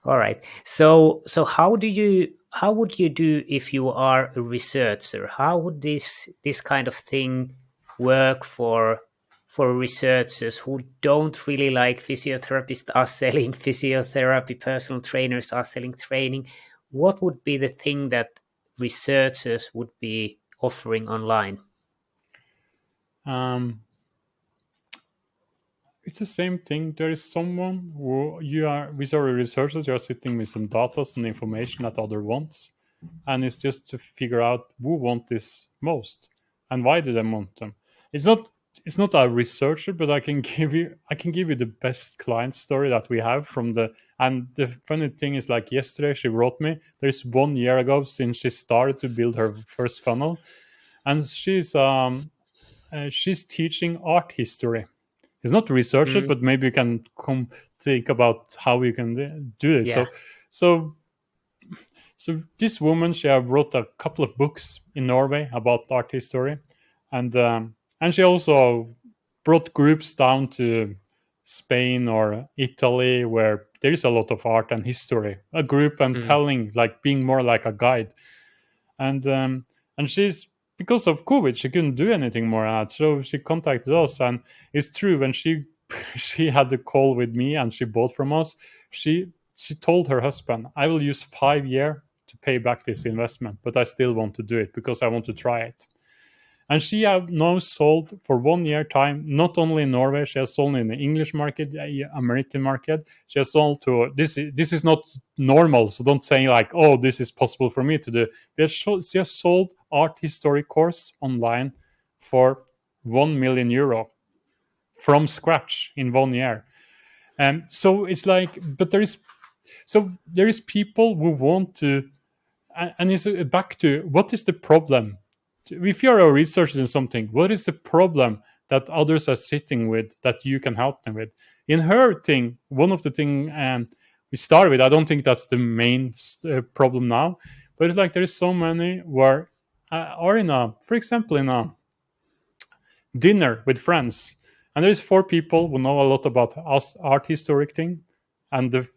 All right. So how would you do if you are a researcher? How would this kind of thing work for researchers who don't really like physiotherapists are selling physiotherapy, personal trainers are selling training? What would be the thing that researchers would be offering online? Um, it's the same thing. There is someone who we are researchers, you are sitting with some data, some information that other wants, and it's just to figure out who want this most and why do they want them. It's not it's not a researcher, but I can give you the best client story that we have from the. And the funny thing is, like yesterday, she wrote me. There's 1 year ago since she started to build her first funnel, and she's teaching art history. It's not researched, Mm, but maybe you can come think about how you can do it. yeah. So so this woman, she have wrote a couple of books in Norway about art history, and she also brought groups down to Spain or Italy where there is a lot of art and history. A group and Mm, telling, like being more like a guide, and she's, because of COVID, she couldn't do anything more at. So she contacted us, and it's true, when she she had the call with me and she bought from us, she told her husband, I will use 5 years to pay back this investment, but I still want to do it because I want to try it. And she have now sold for 1 year time, not only in Norway, she has sold in the English market, American market. She has sold to, this is not normal, so don't say like, oh, this is possible for me to do. She has sold art history course online for 1 million euro from scratch in 1 year. And so it's like, but there is people who want to, and it's back to what is the problem. If you're a researcher in something, what is the problem that others are sitting with that you can help them with? In her thing, one of the thing we started with, I don't think that's the main problem now, but it's like there is so many where are in a, for example, in a dinner with friends, and there's four people who know a lot about us art historic thing, and the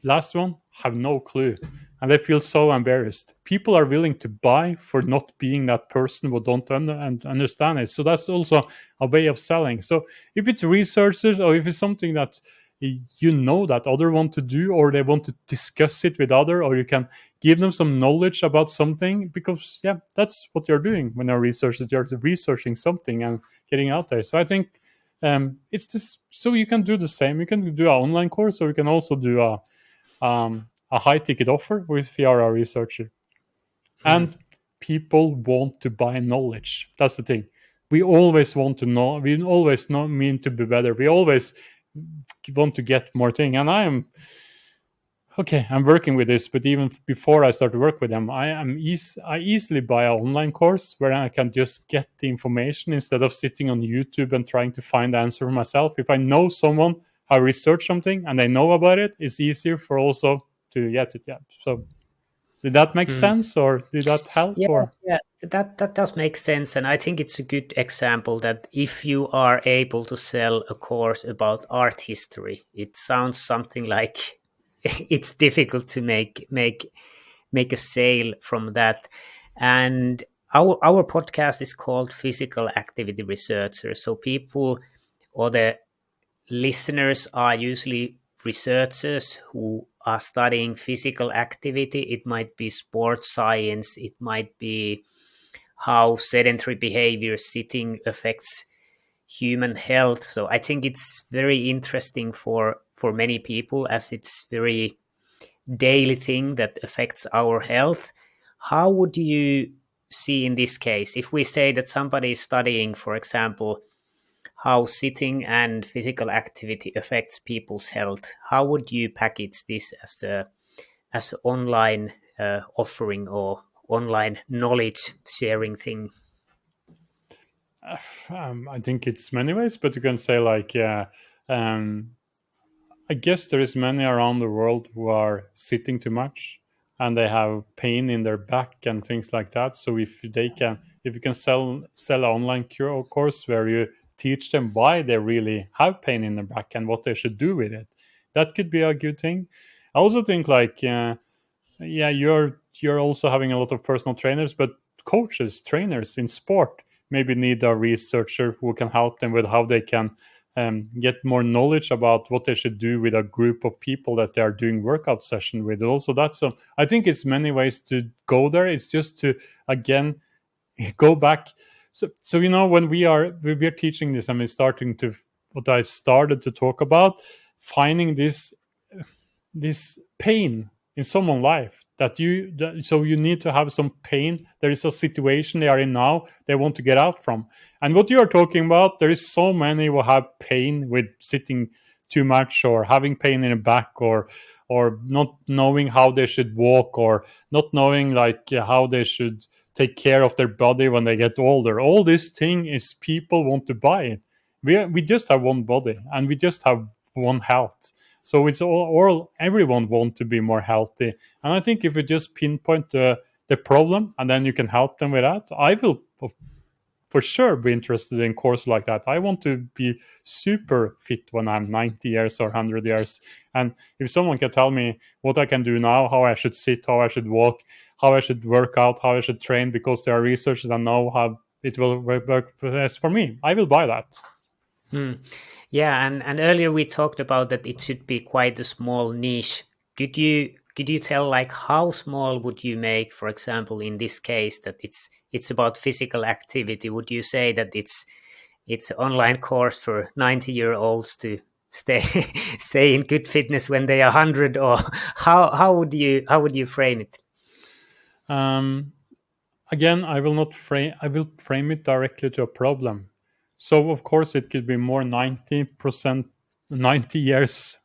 last one have no clue, and they feel so embarrassed. People are willing to buy for not being that person who don't understand it. So that's also a way of selling. So if it's researchers, or if it's something that you know that other want to do, or they want to discuss it with other, or you can give them some knowledge about something, because yeah, that's what you're doing when you're researching. You're researching something and getting out there. So I think it's this. So you can do the same. You can do an online course, or you can also do a high ticket offer if you are a researcher. mm. And people want to buy knowledge. That's the thing. We always want to know. We always know, mean to be better. We always want to get more thing. And I am okay. I'm working with this, but even before I start to work with them, I easily buy an online course where I can just get the information instead of sitting on YouTube and trying to find the answer for myself. If I know someone how research something and they know about it, it's easier for also to get it. Yeah. So did that make Mm. sense, or did that help, Yeah, or? yeah, that does make sense, and I think it's a good example that if you are able to sell a course about art history, it sounds something like it's difficult to make a sale from that. And our podcast is called Physical Activity Researchers, so people or the listeners are usually researchers who are studying physical activity. It might be sports science, it might be how sedentary behavior sitting affects human health. So I think it's very interesting for many people, as it's very daily thing that affects our health. How would you see in this case if we say that somebody is studying, for example, how sitting and physical activity affects people's health? How would you package this as an online offering or online knowledge sharing thing? I think it's many ways, but you can say like, yeah, um, I guess there is many around the world who are sitting too much and they have pain in their back and things like that. So if you can sell an online cure course where you teach them why they really have pain in their back and what they should do with it, that could be a good thing. I also think like yeah, you're also having a lot of personal trainers, but coaches, trainers in sport maybe need a researcher who can help them with how they can get more knowledge about what they should do with a group of people that they are doing workout session with. Also, that's I think it's many ways to go there. It's just to again go back. So when we are teaching this, I mean, starting to what I started to talk about, finding this pain in someone's life so you need to have some pain. There is a situation they are in now they want to get out from, and what you are talking about, there is so many who have pain with sitting too much, or having pain in the back, or not knowing how they should walk, or not knowing like how they should take care of their body when they get older. All this thing is people want to buy it. We just have one body and we just have one health, so it's all everyone want to be more healthy. And I think if we just pinpoint the problem and then you can help them with that, I will for sure be interested in course like that. I want to be super fit when I'm 90 years or 100 years. And if someone can tell me what I can do now, how I should sit, how I should walk, how I should work out, how I should train, because there are researchers that know how it will work best for me, I will buy that. Hmm. Yeah, and earlier we talked about that it should be quite a small niche. Could you tell like how small would you make, for example, in this case that it's about physical activity? Would you say that it's an online course for 90-year-olds to stay stay in good fitness when they are 100, or how would you frame it? Um, Again, I will frame it directly to a problem. So of course it could be more 90%, 90 years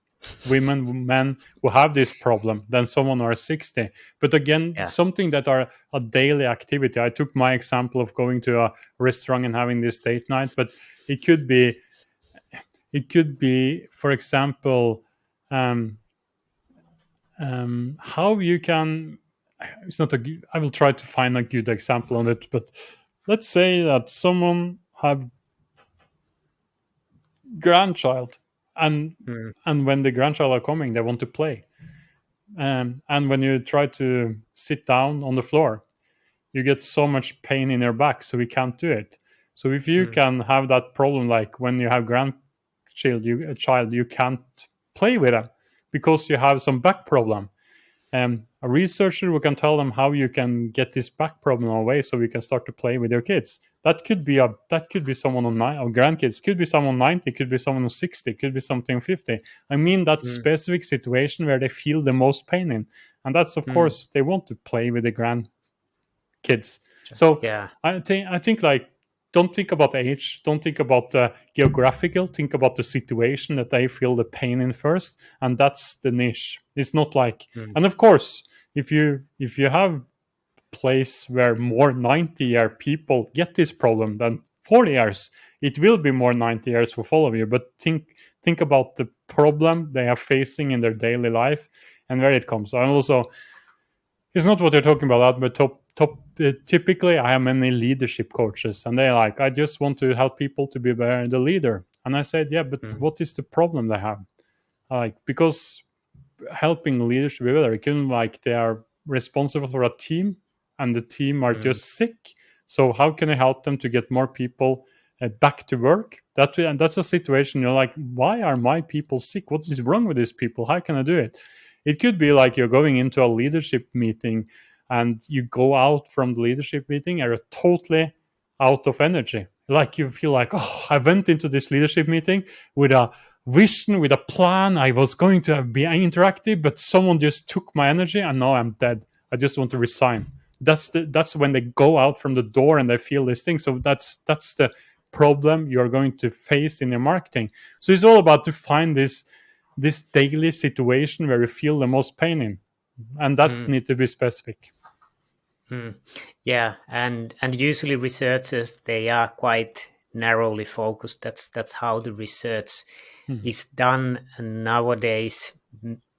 women, men who have this problem than someone who are 60. But again, Yeah. something that are a daily activity. I took my example of going to a restaurant and having this date night, but it could be for example, um, how you can, it's not a I will try to find a good example on it, but let's say that someone have grandchild, and Mm, when the grandchild are coming they want to play, and when you try to sit down on the floor you get so much pain in your back, so we can't do it. So if you mm, can have that problem, like when you have grandchild, a child, you can't play with them because you have some back problem. A researcher who can tell them how you can get this back problem away, so we can start to play with your kids. That could be someone on or grandkids, could be someone 90, could be someone 60, could be something 50. I mean that mm, specific situation where they feel the most pain in, and that's of mm. course they want to play with the grandkids. So Yeah. I think like, don't think about age, don't think about geographical, think about the situation that they feel the pain in first, and that's the niche. It's not like, Mm, and of course, if you have place where more 90-year people get this problem than 40 years, it will be more 90 years for all of you. But think about the problem they are facing in their daily life and where it comes. And also, it's not what you're talking about, but typically I have many leadership coaches, and they're like, I just want to help people to be better the leader. And I said, yeah, but mm, what is the problem they have? Like, because helping leaders to be better, it can like they are responsible for a team, and the team are mm, just sick. So how can I help them to get more people back to work? And that's a situation you're like, why are my people sick? What is wrong with these people? How can I do it? It could be like you're going into a leadership meeting, and you go out from the leadership meeting and you're totally out of energy. Like you feel like, oh, I went into this leadership meeting with a vision, with a plan. I was going to be interactive, but someone just took my energy, and now I'm dead. I just want to resign. That's when they go out from the door and they feel this thing. So that's the problem you're going to face in your marketing. So it's all about to find this daily situation where you feel the most pain in, and that mm. need to be specific. Mm. Yeah, and usually researchers, they are quite narrowly focused. That's how the research Mhm. is done nowadays,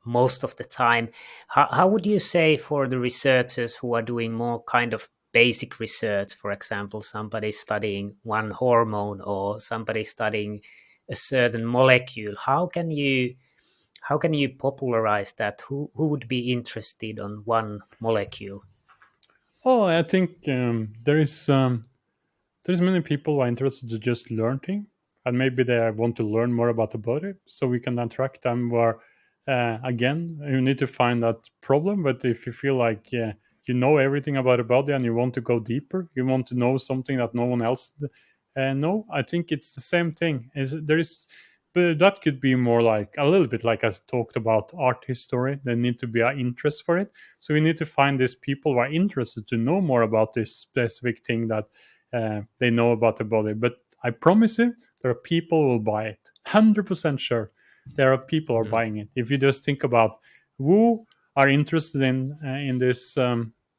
most of the time. How would you say for the researchers who are doing more kind of basic research, for example, somebody studying one hormone or somebody studying a certain molecule, how can you How can you popularize that? Who would be interested on one molecule? Oh, I think there's many people who are interested to just learn things, and maybe they want to learn more about the body, so we can attract them. Where again, you need to find that problem. But if you feel like you know everything about the body and you want to go deeper, you want to know something that no one else know. I think it's the same thing. There is, but that could be more like a little bit like I talked about art history. There need to be an interest for it. So we need to find these people who are interested to know more about this specific thing that they know about the body. But I promise you, there are people who will buy it. 100% sure. There are people who are Mm. buying it. If you just think about who are interested in this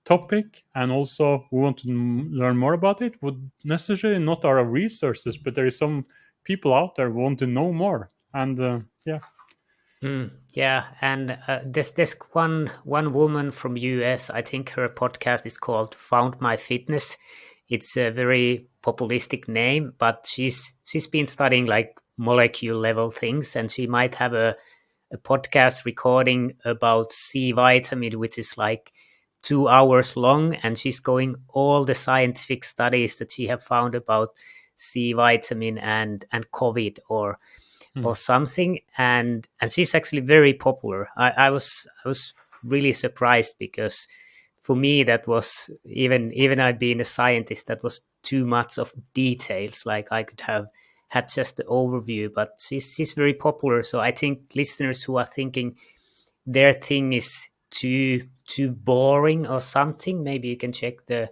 topic and also who want to learn more about it, would necessarily not our resources, but there is some people out there who want to know more. And yeah. Yeah, and there's one woman from US. I think her podcast is called Found My Fitness. It's a very populistic name, but she's been studying like molecule level things, and she might have a podcast recording about C vitamin, which is like 2 hours long, and she's going all the scientific studies that she have found about C vitamin and COVID or Mm. something, and she's actually very popular. I was really surprised because for me that was even I being a scientist, that was too much of details. Like I could have had just the overview, but she's very popular. So I think listeners who are thinking their thing is too boring or something, maybe you can check the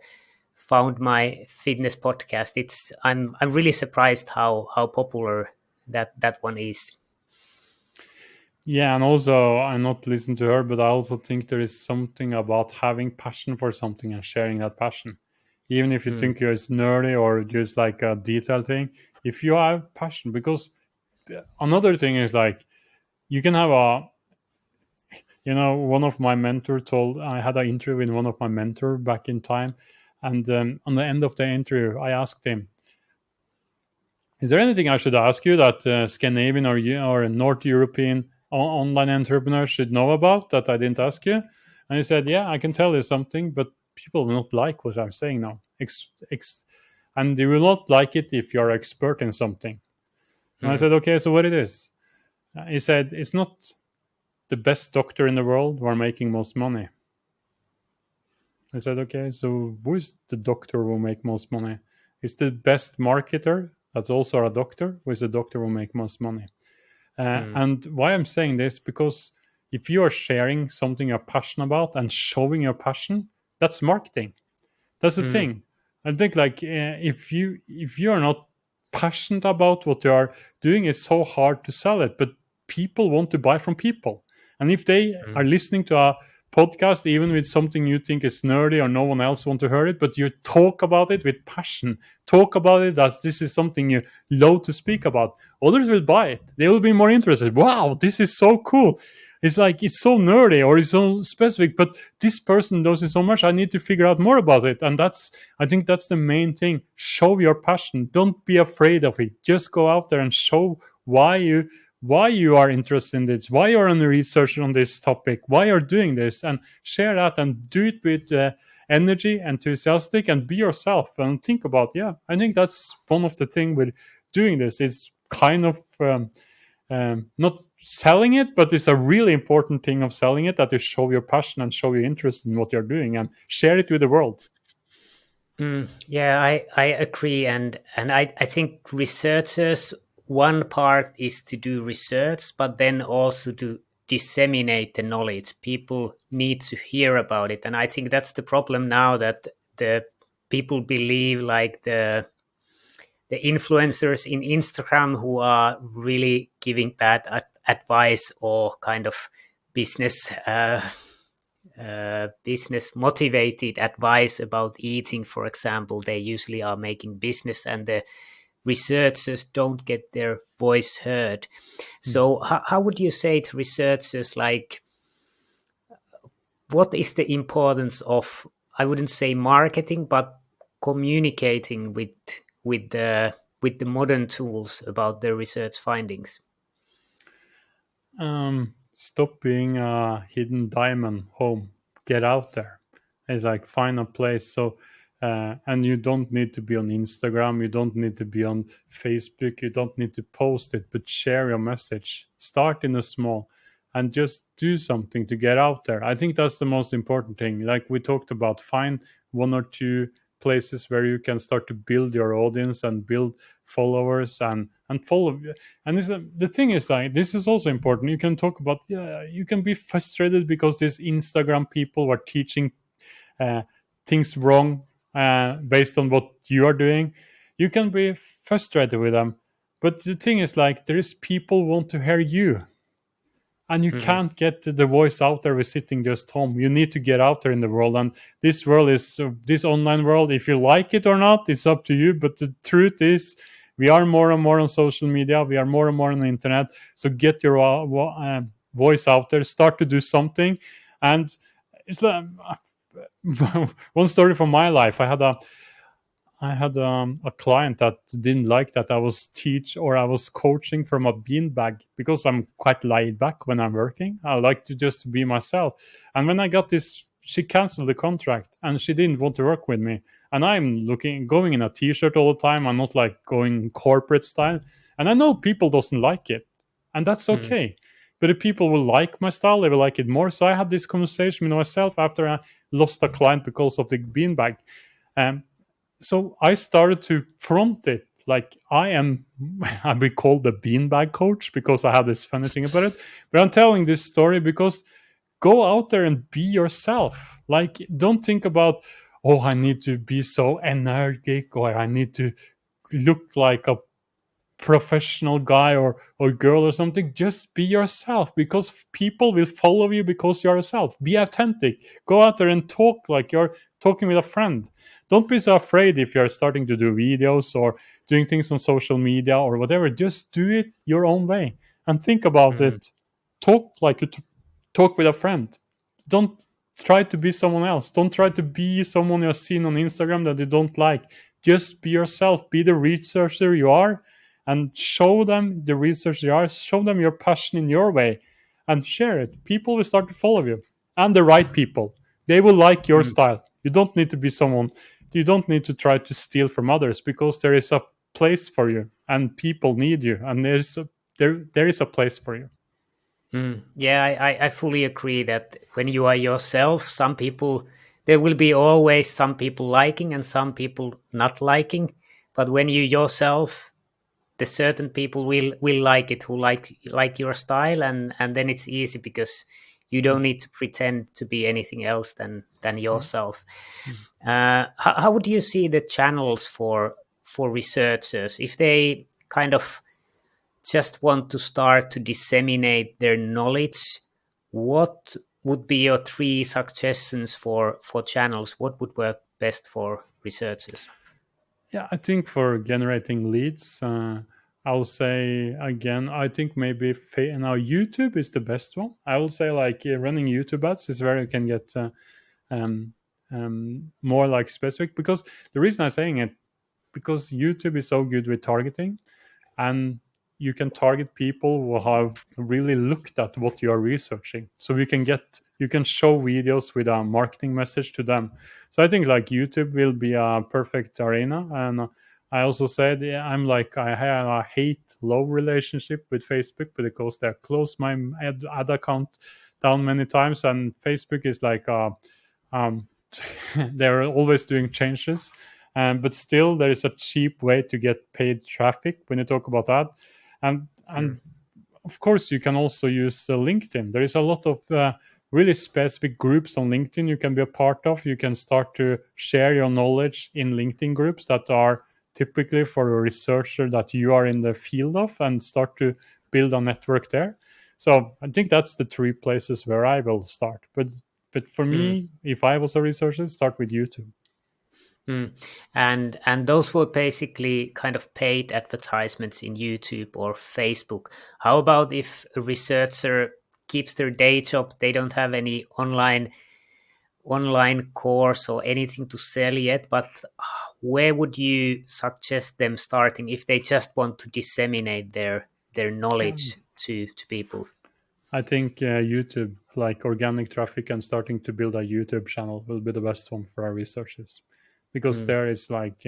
Found My Fitness podcast. I'm really surprised how popular that one is. Yeah, and also I not listen to her, but I also think there is something about having passion for something and sharing that passion. Even if you Mm, think you're nerdy or just like a detail thing, if you have passion, because another thing is like you can have a, one of my mentor told, I had an interview with one of my mentor back in time, and on the end of the interview I asked him, is there anything I should ask you that Scandinavian or North European online entrepreneurs should know about that I didn't ask you? And he said, yeah, I can tell you something, but people will not like what I'm saying now. And they will not like it if you're expert in something. And I mm, said, okay, so what it is? He said, it's not the best doctor in the world who are making most money. I said, okay, so who is the doctor who will make most money? It's the best marketer that's also a doctor, who is the doctor who will make most money. mm, And why I'm saying this, because if you are sharing something you're passionate about and showing your passion, that's marketing. That's the mm, thing. I think like if you are not passionate about what you are doing, it's so hard to sell it. But people want to buy from people, and if they are mm, listening to a podcast, even with something you think is nerdy or no one else want to hear it, but you talk about it with passion, talk about it as this is something you love to speak about, others will buy it. They will be more interested. Wow, this is so cool. It's like it's so nerdy or it's so specific, but this person knows it so much. I need to figure out more about it, and I think that's the main thing. Show your passion. Don't be afraid of it. Just go out there and show why you are interested in this, why you're on the research on this topic, why you're doing this, and share that and do it with energy, enthusiastic, and be yourself. And think about, yeah, I think that's one of the thing with doing this is kind of not selling it, but it's a really important thing of selling it, that you show your passion and show your interest in what you're doing and share it with the world. Yeah, I agree, and I think researchers, one part is to do research, but then also to disseminate the knowledge. People need to hear about it, and I think that's the problem now, that the people believe like the influencers in Instagram who are really giving bad advice or kind of business business motivated advice about eating, for example. They usually are making business, and the researchers don't get their voice heard. Mm. So how would you say to researchers, like, what is the importance of, I wouldn't say marketing, but communicating with the modern tools about the research findings? Stop being a hidden diamond home. Get out there. It's like find a place. So, and you don't need to be on Instagram. You don't need to be on Facebook. You don't need to post it, but share your message. Start in a small and just do something to get out there. I think that's the most important thing. Like we talked about, find one or two places where you can start to build your audience and build followers and follow. And the thing is, like, this is also important. You can talk about, yeah, you can be frustrated because these Instagram people are teaching uh, things wrong based on what you are doing. You can be frustrated with them, but the thing is, like, there is people want to hear you, and you Mm-hmm. can't get the voice out there with sitting just home. You need to get out there in the world, and this world is this online world. If you like it or not, it's up to you. But the truth is, we are more and more on social media. We are more and more on the internet. So get your voice out there. Start to do something, and it's like one story from my life. I had a client that didn't like that I was I was coaching from a beanbag because I'm quite laid back when I'm working. I like to just be myself. And when I got this, she canceled the contract and she didn't want to work with me. And I'm going in a t-shirt all the time. I'm not like going corporate style. And I know people doesn't like it, and that's Mm-hmm. okay. But if people will like my style, they will like it more. So I had this conversation with myself after I lost a client because of the beanbag. Um, so I started to front it like I am. I've been called the beanbag coach because I have this funny thing about it. But I'm telling this story because go out there and be yourself. Like, don't think about, oh, I need to be so energetic or I need to look like a professional guy or girl or something. Just be yourself because people will follow you because you're yourself. Be authentic. Go out there and talk like you're talking with a friend. Don't be so afraid if you're starting to do videos or doing things on social media or whatever. Just do it your own way and think about Mm-hmm. it. Talk like you talk with a friend. Don't try to be someone else. Don't try to be someone you've seen on Instagram that you don't like. Just be yourself. Be the researcher you are and show them the research you are. Show them your passion in your way and share it. People will start to follow you, and the right people. They will like your style. You don't need to be someone, you don't need to try to steal from others because there is a place for you and people need you, and there is a place for you. Mm. Yeah, I fully agree that when you are yourself, some people, there will be always some people liking and some people not liking. But when you yourself, the certain people will like it who like your style, and then it's easy because you don't need to pretend to be anything else than yourself. How would you see the channels for researchers if they kind of just want to start to disseminate their knowledge? What would be your three suggestions for channels? What would work best for researchers? Yeah, I think for generating leads, I'll say again, I think maybe now YouTube is the best one. I will say like running YouTube ads is where you can get um, more like specific, because the reason I'm saying it, because YouTube is so good with targeting, and you can target people who have really looked at what you are researching, so you can show videos with a marketing message to them. So I think like YouTube will be a perfect arena. And I also said, yeah, I have a hate love relationship with Facebook because they closed my ad account down many times, and Facebook is like um, they're always doing changes. But still, there is a cheap way to get paid traffic when you talk about that. And Mm, of course, you can also use LinkedIn. There is a lot of really specific groups on LinkedIn you can be a part of. You can start to share your knowledge in LinkedIn groups that are typically for a researcher that you are in the field of, and start to build a network there. So I think that's the three places where I will start. But for mm, me, if I was a researcher, start with YouTube. mm. And those were basically kind of paid advertisements in YouTube or Facebook. How about if a researcher keeps their day job, they don't have any online course or anything to sell yet, but where would you suggest them starting if they just want to disseminate their Um, knowledge to people? I think YouTube, like organic traffic and starting to build a YouTube channel, will be the best one for our researchers, because Mm, there is like,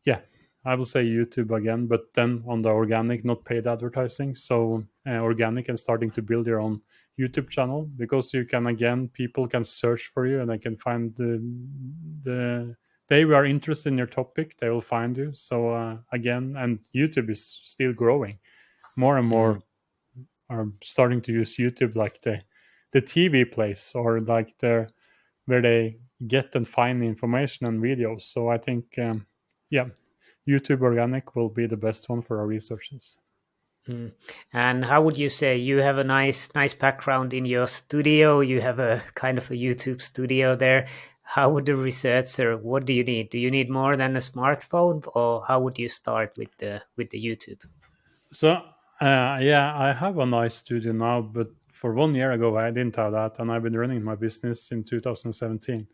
yeah, I will say YouTube again, but then on the organic, not paid advertising. So organic and starting to build your own YouTube channel, because you can, again, people can search for you and they can find the they who are interested in your topic, they will find you. So again, and YouTube is still growing. More and mm, more are starting to use YouTube like the TV place, or like the where they get and find information and videos. So I think, yeah, YouTube organic will be the best one for our researchers. mm. And how would you say you have a nice background in your studio? You have a kind of a YouTube studio there. How would the researcher? What do you need? Do you need more than a smartphone, or how would you start with the YouTube? So yeah, I have a nice studio now, but for 1 year ago I didn't have that, and I've been running my business in 2017.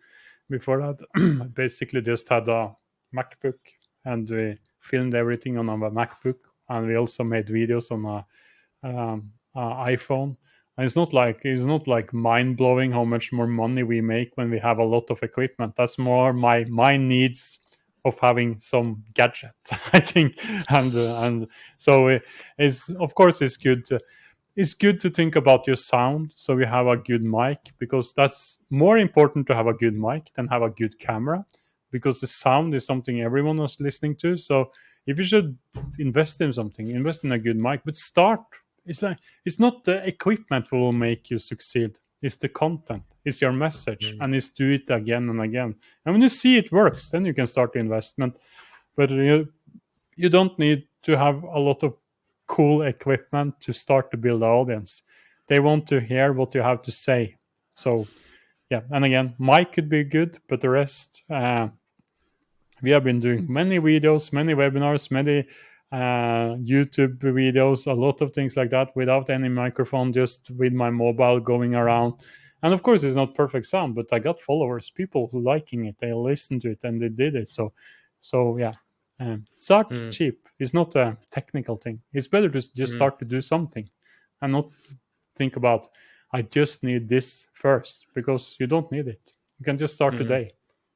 Before that, I basically just had a MacBook, and we filmed everything on our MacBook, and we also made videos on iPhone. And it's not like mind blowing how much more money we make when we have a lot of equipment. That's more my needs of having some gadget, I think, and so it's, of course, it's good to think about your sound, so we have a good mic, because that's more important to have a good mic than have a good camera, because the sound is something everyone is listening to. So if you should invest in something, invest in a good mic, but start. It's like, it's not the equipment that will make you succeed, it's the content, it's your message, Mm, and it's do it again and again. And when you see it works, then you can start the investment. But you don't need to have a lot of cool equipment to start to build an audience. They want to hear what you have to say. So yeah, and again, mic could be good, but the rest, we have been doing many videos, many webinars, many YouTube videos, a lot of things like that without any microphone, just with my mobile going around. And of course, it's not perfect sound, but I got followers, people who liking it, they listen to it, and they did it. So yeah, start mm, cheap. It's not a technical thing. It's better to just mm, start to do something, and not think about, I just need this first, because you don't need it. You can just start mm. today.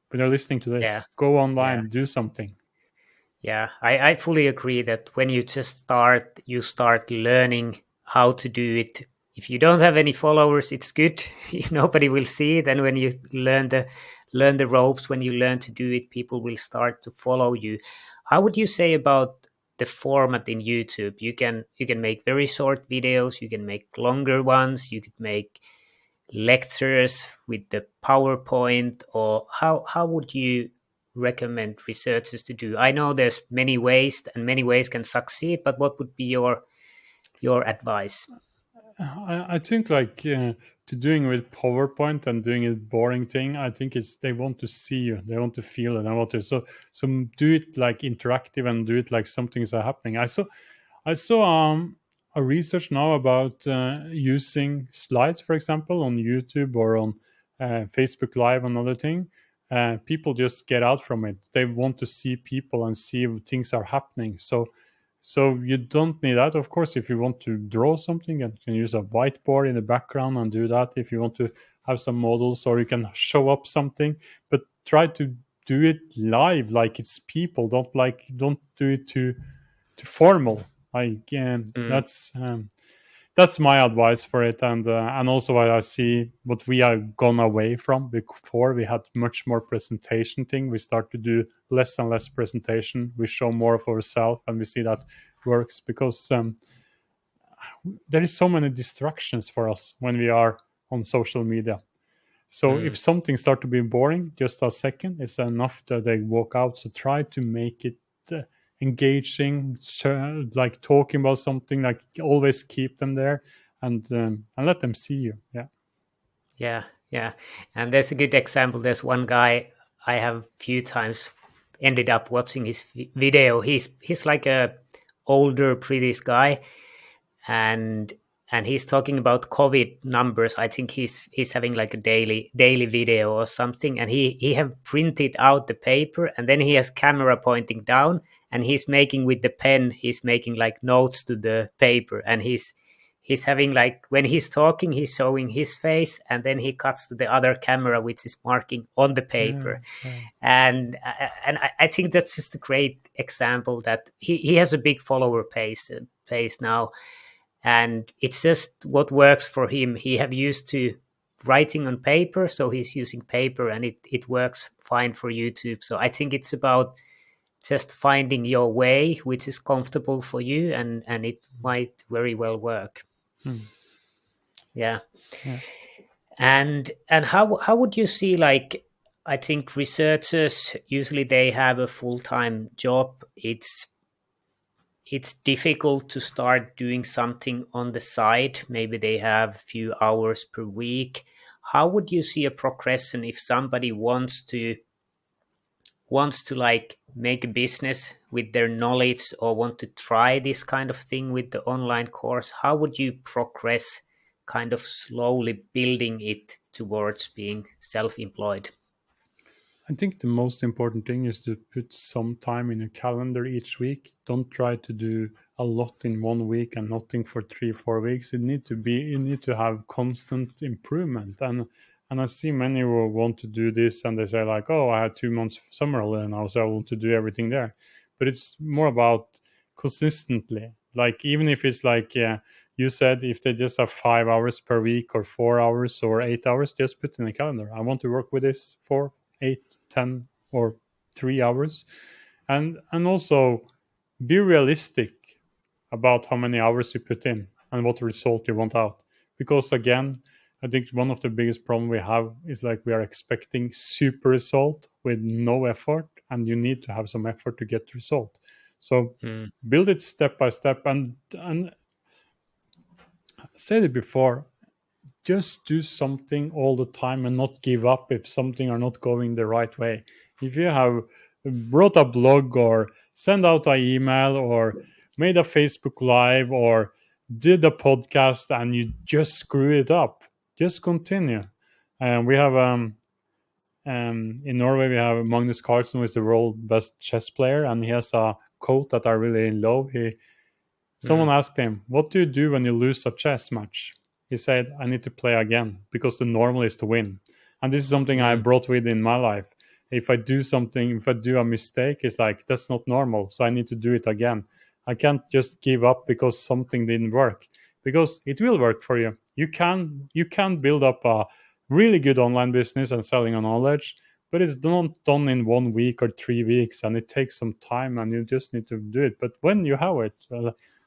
When you're listening to Yeah, this, go yeah. online, do something. Yeah, I fully agree that when you just start, you start learning how to do it. If you don't have any followers, it's good. Nobody will see it. And when you learn the ropes, when you learn to do it, people will start to follow you. How would you say about the format in YouTube? You can make very short videos, you can make longer ones, you could make lectures with the PowerPoint, or how would you recommend researchers to do? I know there's many ways and many ways can succeed, but what would be your advice? I think like to doing with PowerPoint and doing a boring thing, I think it's they want to see you, they want to feel it, and want to so do it like interactive and do it like something's happening. I saw a research now about using slides, for example, on YouTube or on Facebook Live, another thing. People just get out from it. They want to see people and see if things are happening. So you don't need that. Of course, if you want to draw something, you can use a whiteboard in the background and do that. If you want to have some models, or you can show up something, but try to do it live, like it's people. Don't do it too formal. Like Mm, that's my advice for it, and also what I see what we have gone away from. Before we had much more presentation thing, we start to do less and less presentation. We show more of ourselves, and we see that works, because there is so many distractions for us when we are on social media. So if mm, something start to be boring, just a second is enough that they walk out. So try to make it engaging, like talking about something, like always keep them there, and let them see you. Yeah. yeah, yeah. And there's a good example. There's one guy I have few times ended up watching his video. He's like a older British guy, and he's talking about COVID numbers. I think he's having like a daily video or something, and he have printed out the paper, and then he has camera pointing down, and he's making with the pen, he's making like notes to the paper, and he's having like when he's talking, he's showing his face, and then he cuts to the other camera, which is marking on the Yeah, paper. yeah. And I think that's just a great example that he has a big follower base now, and it's just what works for him. He have used to writing on paper, so he's using paper, and it works fine for YouTube. So I think it's about just finding your way which is comfortable for you, and it might very well work. Hmm. Yeah. Yeah. And how would you see, like, I think researchers usually they have a full-time job. It's difficult to start doing something on the side. Maybe they have a few hours per week. How would you see a progression if somebody wants to like make a business with their knowledge, or want to try this kind of thing with the online course? How would you progress, kind of slowly building it towards being self-employed? I think the most important thing is to put some time in a calendar each week. Don't try to do a lot in one week and nothing for 3 4 weeks. You need to have constant improvement. And I see many who want to do this and they say like, oh, I had 2 months summer holiday now, so I want to do everything there. But it's more about consistently. Like even if it's like, yeah, you said if they just have 5 hours per week or 4 hours or 8 hours, just put in a calendar. I want to work with this for 8 10 or 3 hours. And also be realistic about how many hours you put in and what result you want out, because again, I think one of the biggest problem we have is like we are expecting super result with no effort, and you need to have some effort to get result. So Mm, build it step by step, and I said it before, just do something all the time and not give up if something are not going the right way. If you have wrote a blog or sent out an email or made a Facebook live or did a podcast and you just screw it up, just continue. And we have in Norway we have Magnus Carlsen, who is the world best chess player, and he has a quote that I really love. Someone mm, asked him, "What do you do when you lose a chess match?" He said, "I need to play again because the normal is to win." And this is something I mm, brought with in my life. If I do something, if I do a mistake, it's like that's not normal, so I need to do it again. I can't just give up because something didn't work, because it will work for you. You can build up a really good online business and selling a knowledge, but it's not done in 1 week or 3 weeks, and it takes some time, and you just need to do it. But when you have it,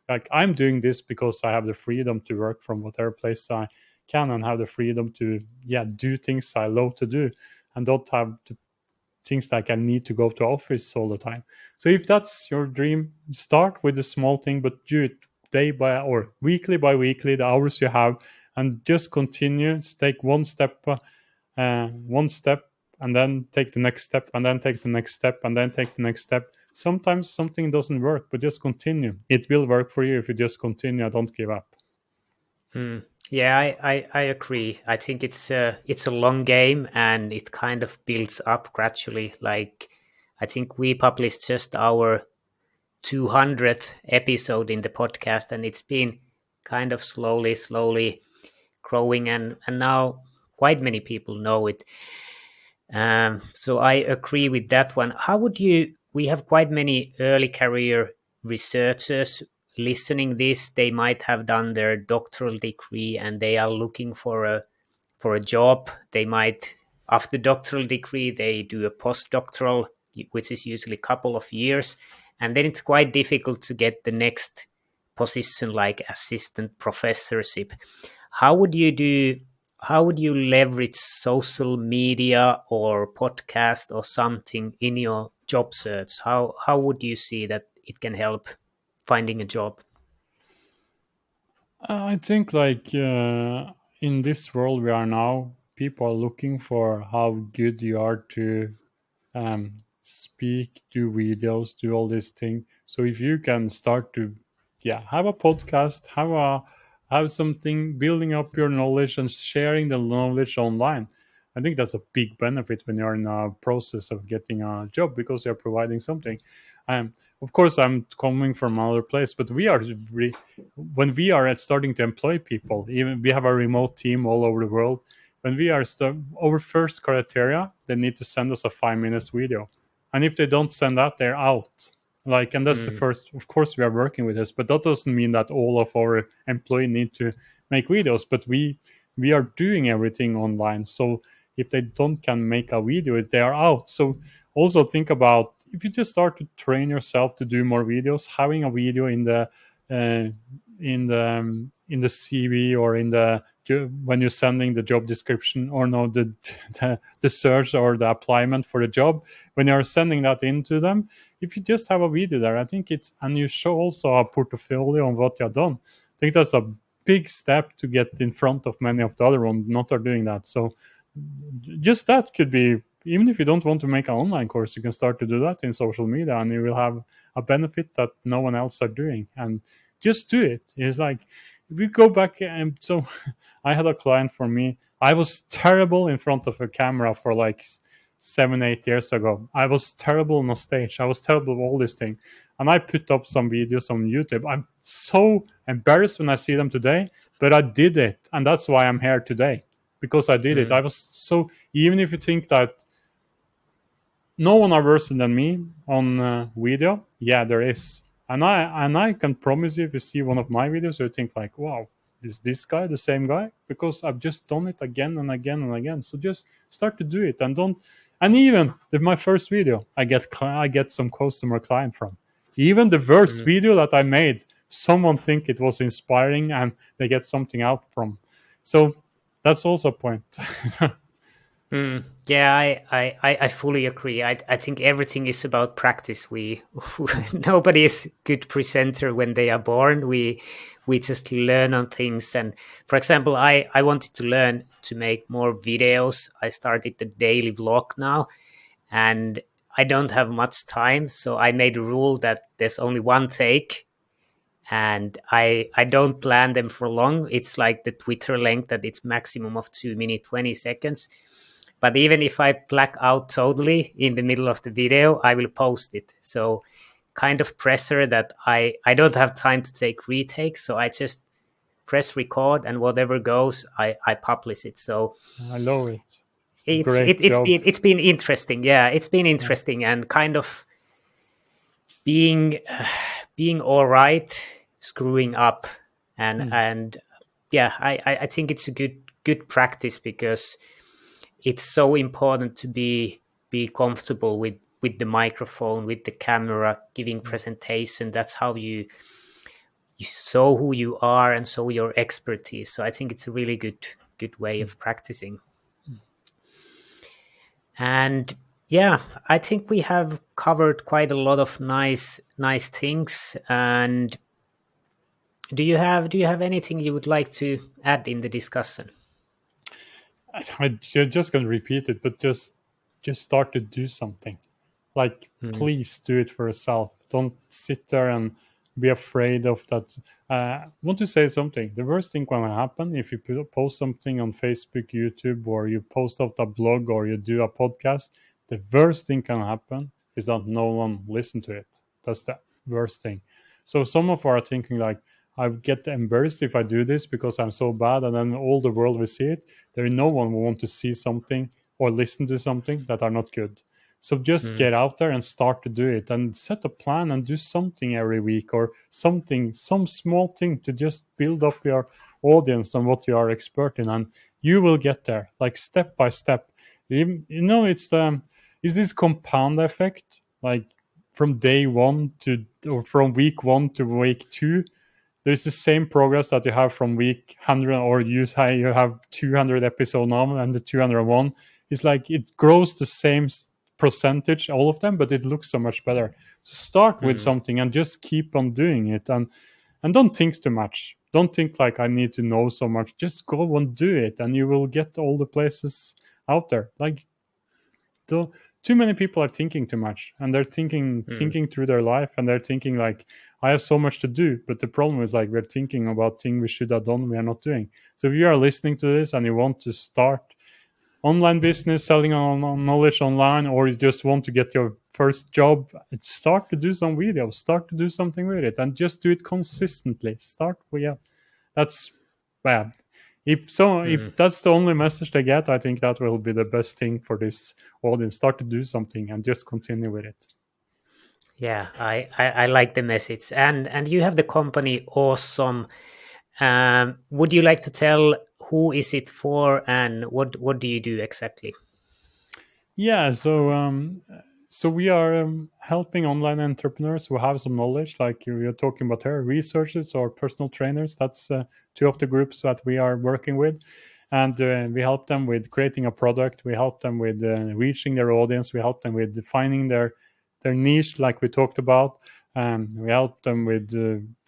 like I'm doing this because I have the freedom to work from whatever place I can and have the freedom to do things I love to do, and don't have to things like I need to go to office all the time. So if that's your dream, start with a small thing, but do it day by or weekly by weekly, the hours you have, and just continue. Take one step, and then take the next step, and then take the next step, and then take the next step. Sometimes something doesn't work, but just continue. It will work for you if you just continue. Don't give up. mm. Yeah, I agree. I think it's a long game, and it kind of builds up gradually. Like, I think we published just our 200th episode in the podcast, and it's been kind of slowly growing, and now quite many people know it. So I agree with that one. How would you? We have quite many early career researchers listening this. They might have done their doctoral degree, and they are looking for a job. They might, after doctoral degree, they do a postdoctoral, which is usually a couple of years, and then it's quite difficult to get the next position like assistant professorship. How would you do? How would you leverage social media or podcast or something in your job search? How would you see that it can help finding a job? I think like in this world we are now, people are looking for how good you are to speak, do videos, do all these things. So if you can start to, have a podcast, have something building up your knowledge and sharing the knowledge online. I think that's a big benefit when you're in a process of getting a job, because you're providing something. Of course, I'm coming from another place, but when we are starting to employ people, even we have a remote team all over the world. When we are our first criteria, they need to send us a 5 minutes video, and if they don't send that, they're out. Like, and that's the Mm. first. Of course, we are working with this, but that doesn't mean that all of our employees need to make videos. But we are doing everything online, so if they don't can make a video, they are out. So also think about, if you just start to train yourself to do more videos, having a video uh, in the CV, or in the when you're sending the job description, or no, the search or the applyment for the job, when you're sending that into them, if you just have a video there, I think it's, and you show also a portfolio on what you've done, I think that's a big step to get in front of many of the other ones not are doing that. So just that could be, even if you don't want to make an online course, you can start to do that in social media, and you will have a benefit that no one else are doing. And just do it. It's like, if we go back, and so I had a client for me. I was terrible in front of a camera for like 7 8 years ago. I was terrible on a stage. I was terrible with all these things. And I put up some videos on YouTube. I'm so embarrassed when I see them today, but I did it. And that's why I'm here today, because I did it. Mm. I was so, even if you think that no one are worse than me on video, yeah, there is. And I can promise you, if you see one of my videos, you think like, wow, is this guy the same guy? Because I've just done it again and again and again. So just start to do it, and don't. And even my first video, I get some customer client from. Even the worst Mm. video that I made, someone think it was inspiring and they get something out from. So that's also a point. Mm. Yeah, I fully agree. I think everything is about practice. We nobody is good presenter when they are born. We just learn on things. And for example, I wanted to learn to make more videos. I started the daily vlog now, and I don't have much time, so I made a rule that there's only one take, and I don't plan them for long. It's like the Twitter length, that it's maximum of 2 minutes 20 seconds. But even if I black out totally in the middle of the video, I will post it. So kind of pressure that I don't have time to take retakes, so I just press record, and whatever goes, I publish it. So I love it. Great it's job. been interesting. Yeah, it's been Yeah. interesting, and kind of being being all right, screwing up, Mm, and yeah, I think it's a good practice, because it's so important to be comfortable with the microphone, with the camera, giving mm, presentation. That's how you show who you are and show your expertise. So I think it's a really good way mm, of practicing. And yeah, I think we have covered quite a lot of nice things. And do you have anything you would like to add in the discussion? You're just gonna repeat it, but just start to do something. Like, Mm. please do it for yourself. Don't sit there and be afraid of that. I want to say something. The worst thing can happen if you post something on Facebook, YouTube, or you post out a blog, or you do a podcast. The worst thing can happen is that no one listen to it. That's the worst thing. So some of are thinking like, I get embarrassed if I do this because I'm so bad, and then all the world will see it. There is no one will want to see something or listen to something that are not good. So just Mm. get out there and start to do it, and set a plan and do something every week, or something, some small thing to just build up your audience on what you are expert in, and you will get there, like step by step. It's this compound effect, like from day one to, or from week one to week two, there's the same progress that you have from week 100, or you say you have 200 episode now and the 201. It's like it grows the same percentage, all of them, but it looks so much better. So start with Mm. something and just keep on doing it, and don't think too much. Don't think like I need to know so much. Just go and do it, and you will get all the places out there. Like, too many people are thinking too much, and they're Mm. thinking through their life, and they're thinking like, I have so much to do. But the problem is, like, we're thinking about things we should have done, we are not doing. So if you are listening to this and you want to start, online business, selling on knowledge online, or you just want to get your first job, start to do some videos, start to do something with it, and just do it consistently. Start with, yeah, that's bad. If Mm. that's the only message they get, I think that will be the best thing for this audience. Start to do something and just continue with it. Yeah, I like the message. And you have the company Awesome. Would you like to tell who is it for and what do you do exactly? Yeah, so we are helping online entrepreneurs who have some knowledge, like you are talking about here, researchers or personal trainers. That's two of the groups that we are working with, and we help them with creating a product. We help them with reaching their audience. We help them with defining their niche, like we talked about. We help them with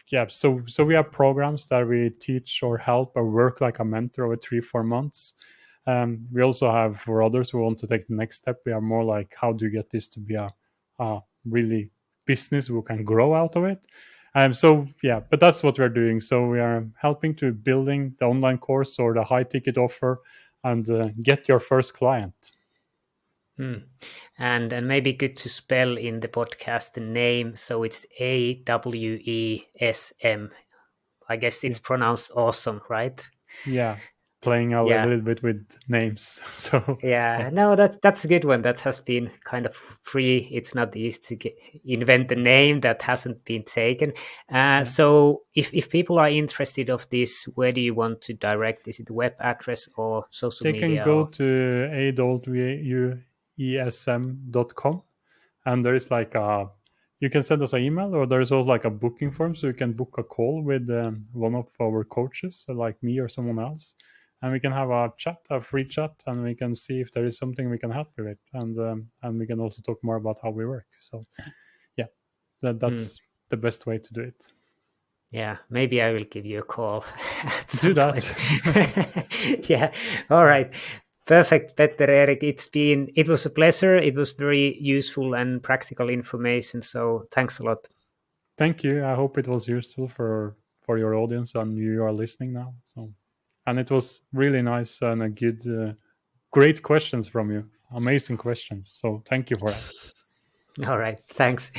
yeah. So we have programs that we teach or help or work like a mentor over 3-4 months. We also have for others who want to take the next step. We are more like, how do you get this to be a really business who can grow out of it? So yeah, but that's what we're doing. So we are helping to building the online course or the high ticket offer and get your first client. Hmm. And maybe good to spell in the podcast the name. So it's AWESM. I guess Yeah, it's pronounced awesome, right? yeah, playing a Yeah. little bit with names. So yeah, Yeah, no, that's a good one. That has been kind of free. It's not easy to invent a name that hasn't been taken. yeah. So if people are interested of this, where do you want to direct? Is it web address or social They can media? go Or to a.uesm.com, and there is like a, you can send us an email, or there's also like a booking form, so you can book a call with one of our coaches, so like me or someone else, and we can have a chat, a free chat, and we can see if there is something we can help you with, and we can also talk more about how we work. So yeah, Hmm, that's the best way to do it. yeah, maybe I will give you a call at Do some that. point. Yeah, all right. Perfect, Petter-Erik. It was a pleasure. It was very useful and practical information. So thanks a lot. Thank you. I hope it was useful for your audience and you are listening now. So, and it was really nice and a good, great questions from you. Amazing questions. So thank you for that. All right, thanks.